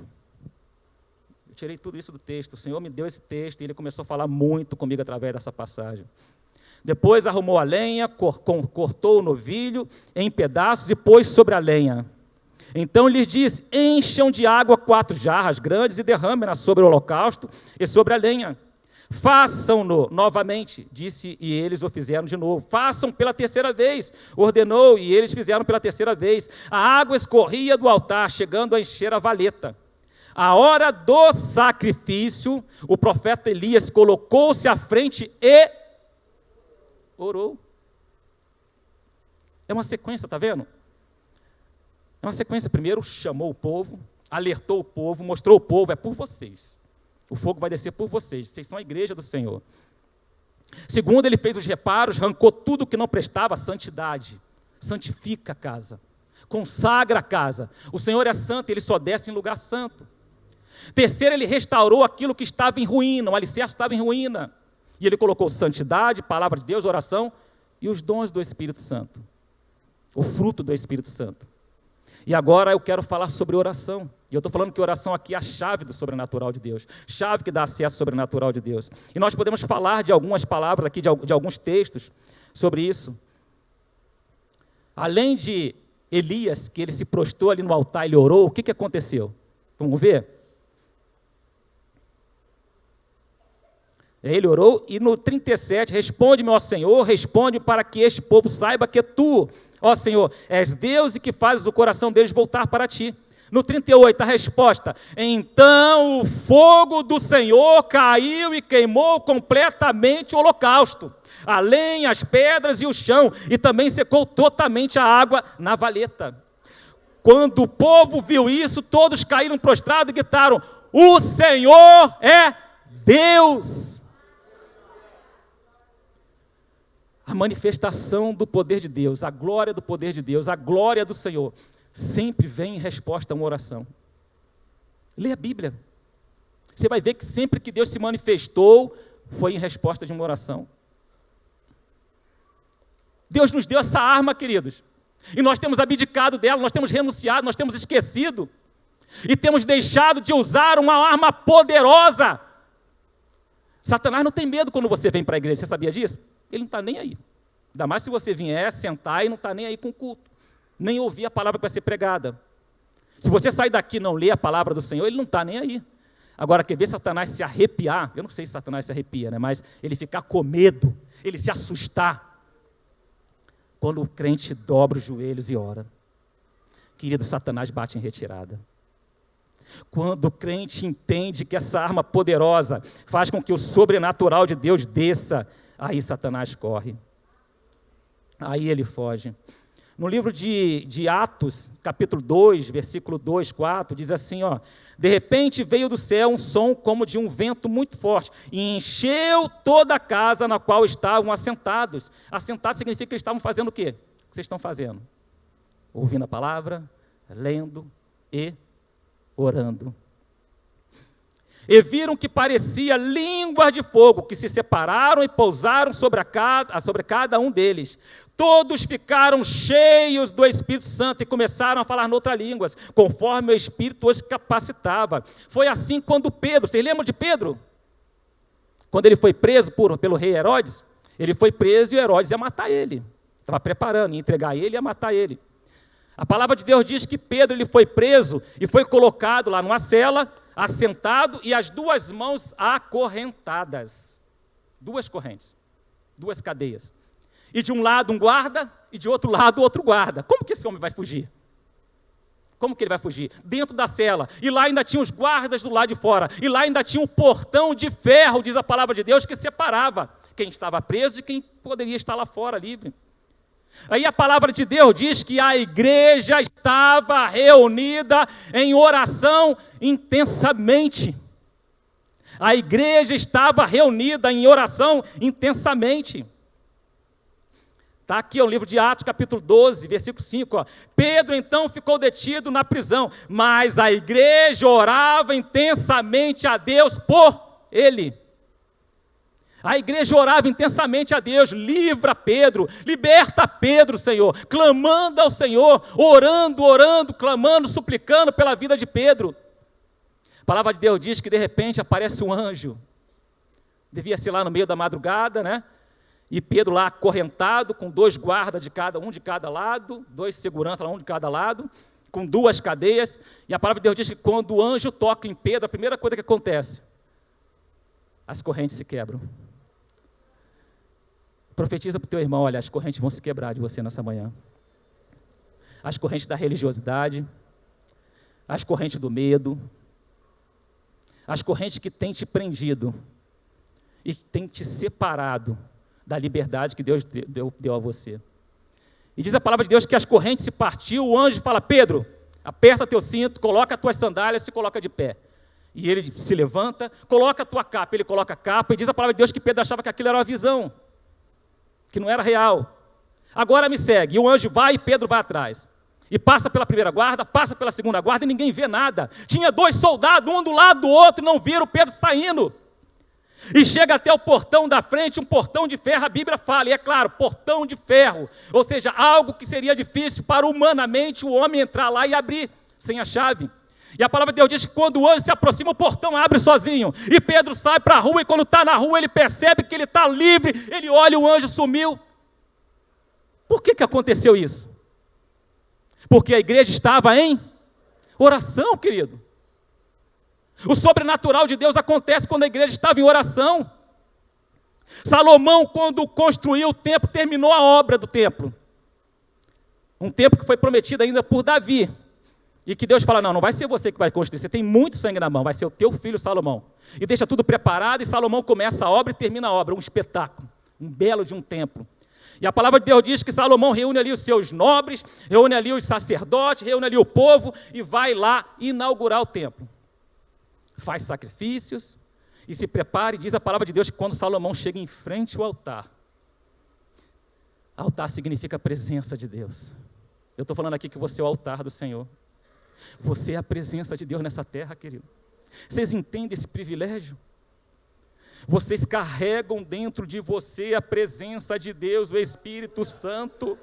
Eu tirei tudo isso do texto. O Senhor me deu esse texto e Ele começou a falar muito comigo através dessa passagem. Depois arrumou a lenha, cortou o novilho em pedaços e pôs sobre a lenha. Então lhes disse: encham de água 4 jarras grandes e derramem-na sobre o holocausto e sobre a lenha. Façam-no novamente, disse, e eles o fizeram de novo. Façam pela terceira vez, ordenou, e eles fizeram pela terceira vez. A água escorria do altar, chegando a encher a valeta. A hora do sacrifício, o profeta Elias colocou-se à frente e orou. É uma sequência, está vendo? É uma sequência. Primeiro chamou o povo, alertou o povo, mostrou ao povo: é por vocês. O fogo vai descer por vocês. Vocês são a igreja do Senhor. Segundo, ele fez os reparos, arrancou tudo que não prestava. Santidade. Santifica a casa. Consagra a casa. O Senhor é santo, ele só desce em lugar santo. Terceiro, ele restaurou aquilo que estava em ruína. O alicerce estava em ruína. E ele colocou santidade, palavra de Deus, oração e os dons do Espírito Santo. O fruto do Espírito Santo. E agora eu quero falar sobre oração. E eu estou falando que oração aqui é a chave do sobrenatural de Deus. Chave que dá acesso ao sobrenatural de Deus. E nós podemos falar de algumas palavras aqui, de alguns textos sobre isso. Além de Elias, que ele se prostrou ali no altar, ele orou, o que aconteceu? Vamos ver? Ele orou e no 37, responde-me, ó Senhor, responde para que este povo saiba que tu, ó Senhor, és Deus e que fazes o coração deles voltar para ti. No 38, a resposta: então o fogo do Senhor caiu e queimou completamente o holocausto, a lenha, as pedras e o chão, e também secou totalmente a água na valeta. Quando o povo viu isso, todos caíram prostrados e gritaram: o Senhor é Deus. A manifestação do poder de Deus, a glória do poder de Deus, a glória do Senhor, sempre vem em resposta a uma oração. Lê a Bíblia. Você vai ver que sempre que Deus se manifestou, foi em resposta de uma oração. Deus nos deu essa arma, queridos. E nós temos abdicado dela, nós temos renunciado, nós temos esquecido. E temos deixado de usar uma arma poderosa. Satanás não tem medo quando você vem para a igreja, você sabia disso? Ele não está nem aí. Ainda mais se você vier sentar e não está nem aí com o culto. Nem ouvir a palavra que vai ser pregada. Se você sair daqui e não ler a palavra do Senhor, ele não está nem aí. Agora, quer ver Satanás se arrepiar? Eu não sei se Satanás se arrepia, né? Mas ele ficar com medo, ele se assustar, quando o crente dobra os joelhos e ora. Querido, Satanás bate em retirada. Quando o crente entende que essa arma poderosa faz com que o sobrenatural de Deus desça, aí Satanás corre. Aí ele foge. No livro de Atos, capítulo 2, versículo 2, 4, diz assim, ó: de repente veio do céu um som como de um vento muito forte, e encheu toda a casa na qual estavam assentados. Assentados significa que eles estavam fazendo o quê? O que vocês estão fazendo? Ouvindo a palavra, lendo e orando. E viram que parecia línguas de fogo, que se separaram e pousaram sobre cada um deles. Todos ficaram cheios do Espírito Santo e começaram a falar noutras línguas, conforme o Espírito os capacitava. Foi assim quando Pedro, vocês lembram de Pedro? Quando ele foi preso pelo rei Herodes, ele foi preso e Herodes ia matar ele. Estava preparando, ia entregar ele e ia matar ele. A palavra de Deus diz que Pedro ele foi preso e foi colocado lá numa cela, assentado e as duas mãos acorrentadas. Duas correntes, duas cadeias. E de um lado um guarda e de outro lado outro guarda. Como que esse homem vai fugir? Como que ele vai fugir? Dentro da cela. E lá ainda tinha os guardas do lado de fora. E lá ainda tinha um portão de ferro, diz a palavra de Deus, que separava quem estava preso de quem poderia estar lá fora, livre. Aí a palavra de Deus diz que a igreja estava reunida em oração intensamente. A igreja estava reunida em oração intensamente. Está aqui o livro de Atos, capítulo 12, versículo 5. Ó. Pedro então ficou detido na prisão, mas a igreja orava intensamente a Deus por ele. A igreja orava intensamente a Deus: livra Pedro, liberta Pedro, Senhor, clamando ao Senhor, orando, clamando, suplicando pela vida de Pedro. A palavra de Deus diz que de repente aparece um anjo, devia ser lá no meio da madrugada, né? E Pedro lá acorrentado, com dois guardas um de cada lado, dois seguranças, um de cada lado, com duas cadeias, e a palavra de Deus diz que quando o anjo toca em Pedro, a primeira coisa que acontece, as correntes se quebram. Profetiza para o teu irmão: olha, as correntes vão se quebrar de você nessa manhã. As correntes da religiosidade, as correntes do medo, as correntes que têm te prendido e têm te separado da liberdade que Deus deu a você. E diz a palavra de Deus que as correntes se partiu, o anjo fala: Pedro, aperta teu cinto, coloca as tuas sandálias e se coloca de pé. E ele se levanta, coloca a tua capa, ele coloca a capa, e diz a palavra de Deus que Pedro achava que aquilo era uma visão, que não era real. Agora me segue. E o anjo vai e Pedro vai atrás. E passa pela primeira guarda, passa pela segunda guarda e ninguém vê nada. Tinha dois soldados, um do lado do outro, e não viram Pedro saindo. E chega até o portão da frente, um portão de ferro, a Bíblia fala, e é claro, portão de ferro. Ou seja, algo que seria difícil para humanamente o homem entrar lá e abrir sem a chave. E a palavra de Deus diz que quando o anjo se aproxima, o portão abre sozinho. E Pedro sai para a rua, e quando está na rua, ele percebe que ele está livre, ele olha, o anjo sumiu. Por que aconteceu isso? Porque a igreja estava em oração, querido. O sobrenatural de Deus acontece quando a igreja estava em oração. Salomão, quando construiu o templo, terminou a obra do templo. Um templo que foi prometido ainda por Davi. E que Deus fala: não vai ser você que vai construir, você tem muito sangue na mão, vai ser o teu filho Salomão. E deixa tudo preparado, e Salomão começa a obra e termina a obra, um espetáculo, um belo de um templo. E a palavra de Deus diz que Salomão reúne ali os seus nobres, reúne ali os sacerdotes, reúne ali o povo, e vai lá inaugurar o templo. Faz sacrifícios, e se prepara, e diz a palavra de Deus que quando Salomão chega em frente ao altar significa a presença de Deus. Eu estou falando aqui que você é o altar do Senhor. Você é a presença de Deus nessa terra, querido. Vocês entendem esse privilégio? Vocês carregam dentro de você a presença de Deus, o Espírito Santo.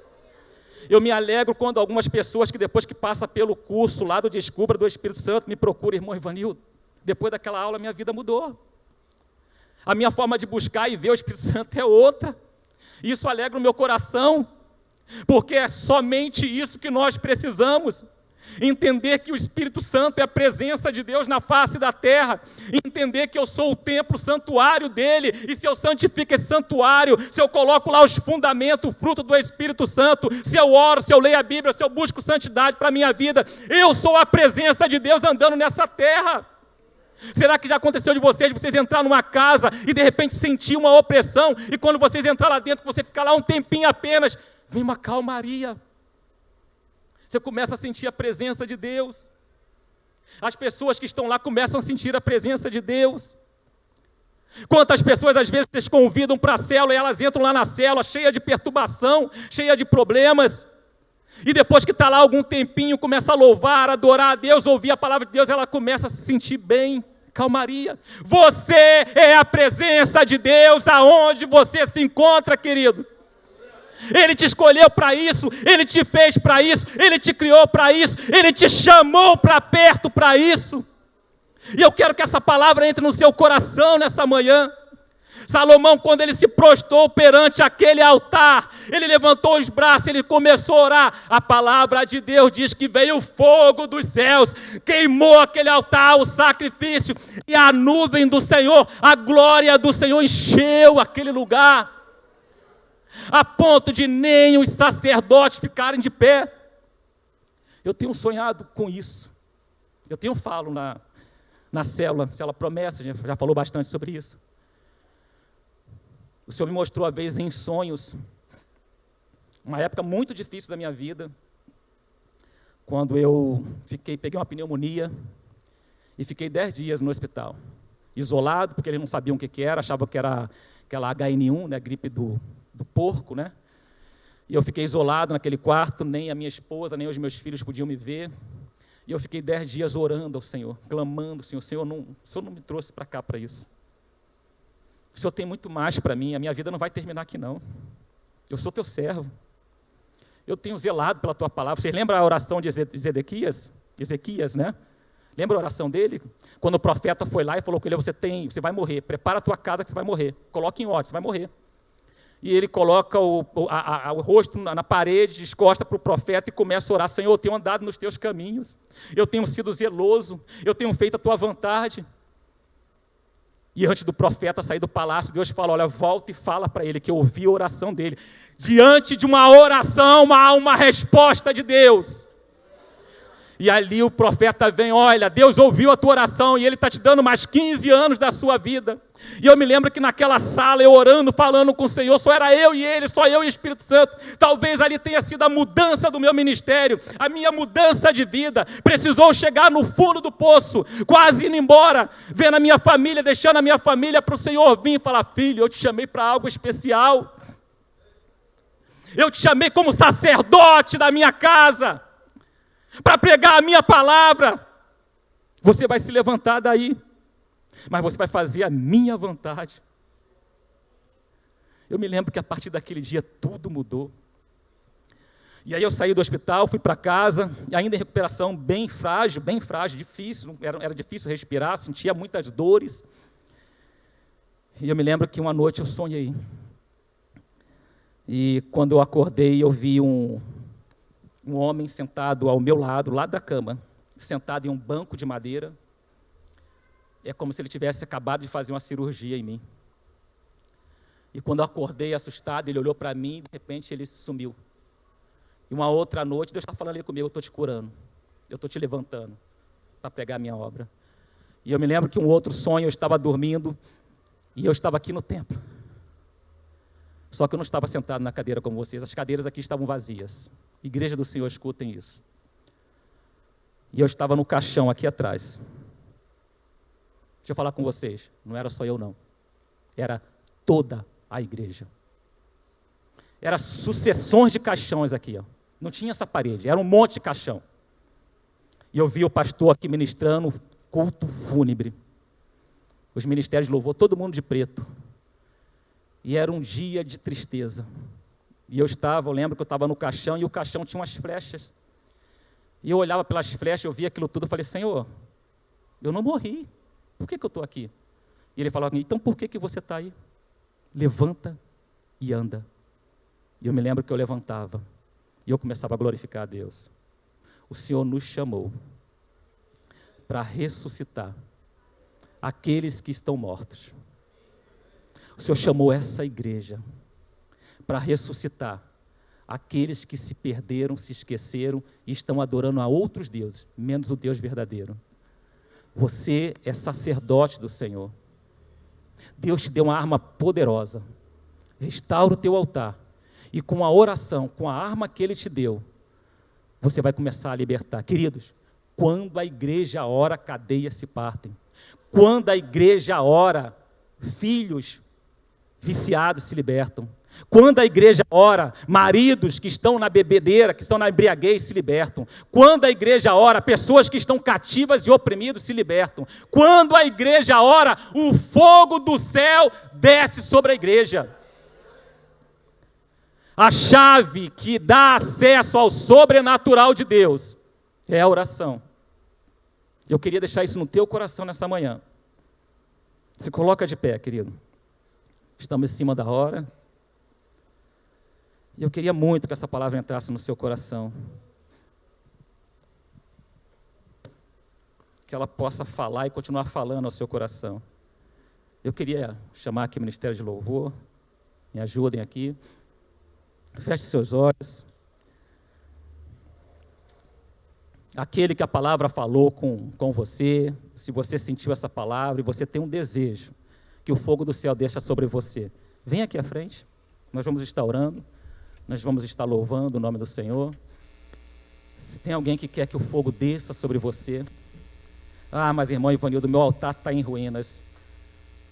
Eu me alegro quando algumas pessoas que depois que passam pelo curso lá do Descubra do Espírito Santo me procuram: irmão Ivanildo, depois daquela aula minha vida mudou. A minha forma de buscar e ver o Espírito Santo é outra. Isso alegra o meu coração, porque é somente isso que nós precisamos. Entender que o Espírito Santo é a presença de Deus na face da terra. Entender que eu sou o templo, o santuário dele. E se eu santifico esse santuário, se eu coloco lá os fundamentos, o fruto do Espírito Santo, se eu oro, se eu leio a Bíblia, se eu busco santidade para a minha vida, eu sou a presença de Deus andando nessa terra. Será que já aconteceu de vocês entrar numa casa e de repente sentir uma opressão, e quando vocês entrar lá dentro, você ficar lá um tempinho apenas, vem uma calmaria. Você começa a sentir a presença de Deus. As pessoas que estão lá começam a sentir a presença de Deus. Quantas pessoas às vezes vocês convidam para a célula e elas entram lá na célula cheia de perturbação, cheia de problemas. E depois que está lá algum tempinho, começa a louvar, adorar a Deus, ouvir a palavra de Deus, ela começa a se sentir bem, calmaria. Você é a presença de Deus aonde você se encontra, querido. Ele te escolheu para isso, Ele te fez para isso, Ele te criou para isso, Ele te chamou para perto para isso. E eu quero que essa palavra entre no seu coração nessa manhã. Salomão, quando ele se prostrou perante aquele altar, ele levantou os braços, ele começou a orar. A palavra de Deus diz que veio o fogo dos céus, queimou aquele altar, o sacrifício, e a nuvem do Senhor, a glória do Senhor encheu aquele lugar, a ponto de nem os sacerdotes ficarem de pé. Eu tenho sonhado com isso. Eu tenho falo na célula promessa, a gente já falou bastante sobre isso. O Senhor me mostrou a vez em sonhos, uma época muito difícil da minha vida, quando eu peguei uma pneumonia e fiquei 10 dias no hospital, isolado, porque eles não sabiam o que era, achavam que era aquela HN1, né, gripe do porco, né? E eu fiquei isolado naquele quarto, nem a minha esposa, nem os meus filhos podiam me ver. E eu fiquei 10 dias orando ao Senhor, clamando, Senhor, o Senhor não me trouxe para cá para isso. O Senhor tem muito mais para mim, a minha vida não vai terminar aqui não. Eu sou teu servo. Eu tenho zelado pela tua palavra. Vocês lembram a oração de Ezequias, né? Lembra a oração dele? Quando o profeta foi lá e falou com ele, você vai morrer, prepara a tua casa que você vai morrer. Coloque em ordem, você vai morrer. E ele coloca o rosto na parede, descosta para o profeta e começa a orar. Senhor, eu tenho andado nos teus caminhos. Eu tenho sido zeloso. Eu tenho feito a tua vontade. E antes do profeta sair do palácio, Deus fala, olha, volta e fala para ele que eu ouvi a oração dele. Diante de uma oração, há uma resposta de Deus. E ali o profeta vem, olha, Deus ouviu a tua oração e Ele está te dando mais 15 anos da sua vida. E eu me lembro que naquela sala, eu orando, falando com o Senhor, só era eu e Ele, só eu e o Espírito Santo. Talvez ali tenha sido a mudança do meu ministério, a minha mudança de vida. Precisou chegar no fundo do poço, quase indo embora, vendo a minha família, deixando a minha família para o Senhor vir e falar, filho, eu te chamei para algo especial. Eu te chamei como sacerdote da minha casa, para pregar a minha palavra. Você vai se levantar daí, mas você vai fazer a minha vontade. Eu me lembro que a partir daquele dia tudo mudou. E aí eu saí do hospital, fui para casa, ainda em recuperação, bem frágil, difícil, era difícil respirar, sentia muitas dores. E eu me lembro que uma noite eu sonhei. E quando eu acordei, eu vi um homem sentado ao meu lado da cama, sentado em um banco de madeira. É como se ele tivesse acabado de fazer uma cirurgia em mim. E quando eu acordei assustado, ele olhou para mim e de repente ele sumiu. E uma outra noite, Deus está falando ali comigo, eu estou te curando, eu estou te levantando para pegar a minha obra. E eu me lembro que um outro sonho, eu estava dormindo e eu estava aqui no templo. Só que eu não estava sentado na cadeira como vocês, as cadeiras aqui estavam vazias. Igreja do Senhor, escutem isso. E eu estava no caixão aqui atrás. Deixa eu falar com vocês, não era só eu não. Era toda a igreja. Era sucessões de caixões aqui, ó. Não tinha essa parede, era um monte de caixão. E eu vi o pastor aqui ministrando culto fúnebre. Os ministérios de louvor, todo mundo de preto. E era um dia de tristeza. E eu lembro que eu estava no caixão, e o caixão tinha umas flechas. E eu olhava pelas flechas, eu via aquilo tudo, eu falei, Senhor, eu não morri, por que eu estou aqui? E ele falava, então por que você está aí? Levanta e anda. E eu me lembro que eu levantava, e eu começava a glorificar a Deus. O Senhor nos chamou para ressuscitar aqueles que estão mortos. O Senhor chamou essa igreja para ressuscitar aqueles que se perderam, se esqueceram e estão adorando a outros deuses, menos o Deus verdadeiro. Você é sacerdote do Senhor. Deus te deu uma arma poderosa. Restaura o teu altar. E com a oração, com a arma que Ele te deu, você vai começar a libertar. Queridos, quando a igreja ora, cadeias se partem. Quando a igreja ora, filhos viciados se libertam. Quando a igreja ora, maridos que estão na bebedeira, que estão na embriaguez se libertam. Quando a igreja ora, pessoas que estão cativas e oprimidos se libertam. Quando a igreja ora, o fogo do céu desce sobre a igreja. A chave que dá acesso ao sobrenatural de Deus é a oração. Eu queria deixar isso no teu coração nessa manhã. Se coloca de pé, querido. Estamos em cima da hora. E eu queria muito que essa palavra entrasse no seu coração. Que ela possa falar e continuar falando ao seu coração. Eu queria chamar aqui o Ministério de Louvor. Me ajudem aqui. Feche seus olhos. Aquele que a palavra falou com você, se você sentiu essa palavra e você tem um desejo que o fogo do céu deixa sobre você, vem aqui à frente. Nós vamos estar orando. Nós vamos estar louvando o nome do Senhor. Se tem alguém que quer que o fogo desça sobre você, mas irmão Ivanildo, meu altar está em ruínas.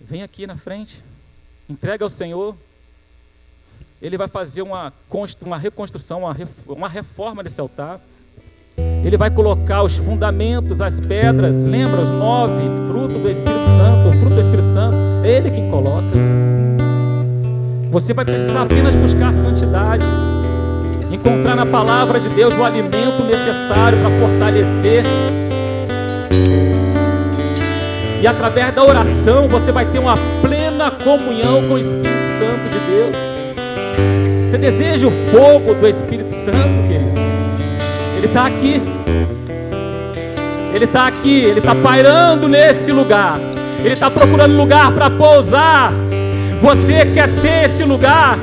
Vem aqui na frente, entrega ao Senhor. Ele vai fazer uma reconstrução, uma reforma desse altar. Ele vai colocar os fundamentos, as pedras, lembra os 9 frutos do Espírito Santo, o fruto do Espírito Santo, é Ele quem coloca. Você vai precisar apenas buscar a santidade, encontrar na palavra de Deus o alimento necessário para fortalecer. E através da oração você vai ter uma plena comunhão com o Espírito Santo de Deus. Você deseja o fogo do Espírito Santo, querido? Ele está aqui. Ele está aqui, Ele está pairando nesse lugar. Ele está procurando lugar para pousar. Você quer ser esse lugar?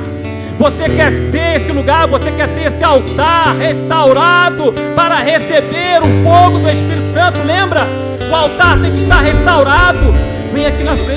Você quer ser esse lugar? Você quer ser esse altar restaurado para receber o fogo do Espírito Santo? Lembra? O altar tem que estar restaurado. Vem aqui na frente.